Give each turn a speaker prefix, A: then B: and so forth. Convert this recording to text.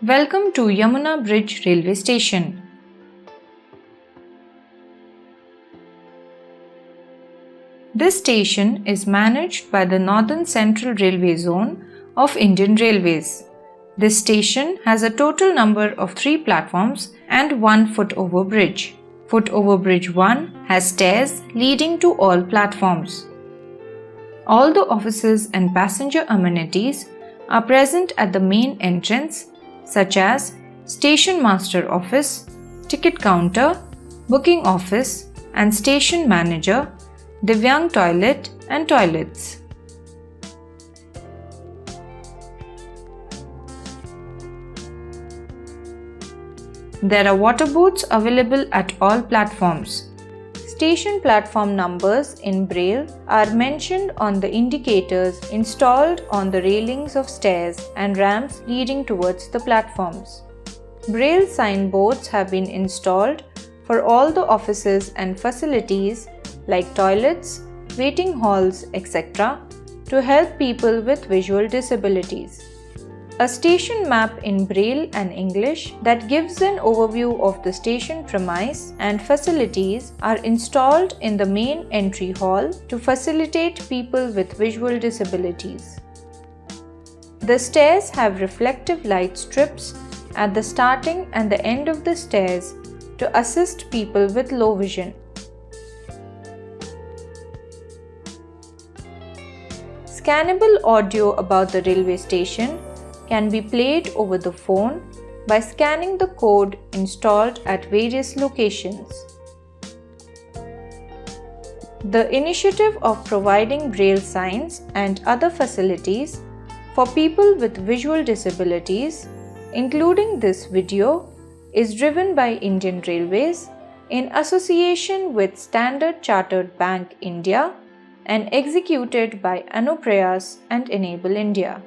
A: Welcome to Yamuna Bridge Railway Station. This station is managed by the Northern Central Railway Zone of Indian Railways. This station has a total number of 3 platforms and 1 footover bridge. Footover bridge 1 has stairs leading to all platforms. All the offices and passenger amenities are present at the main entrance, such as Station Master Office, Ticket Counter, Booking Office and Station Manager, Divyang Toilet and Toilets. There are water booths available at all platforms. Station platform numbers in Braille are mentioned on the indicators installed on the railings of stairs and ramps leading towards the platforms. Braille signboards have been installed for all the offices and facilities like toilets, waiting halls, etc. to help people with visual disabilities. A station map in Braille and English that gives an overview of the station premise and facilities are installed in the main entry hall to facilitate people with visual disabilities. The stairs have reflective light strips at the starting and the end of the stairs to assist people with low vision. Scannable audio about the railway station can be played over the phone by scanning the code installed at various locations. The initiative of providing Braille signs and other facilities for people with visual disabilities, including this video, is driven by Indian Railways in association with Standard Chartered Bank India and executed by Anuprayaas and Enable India.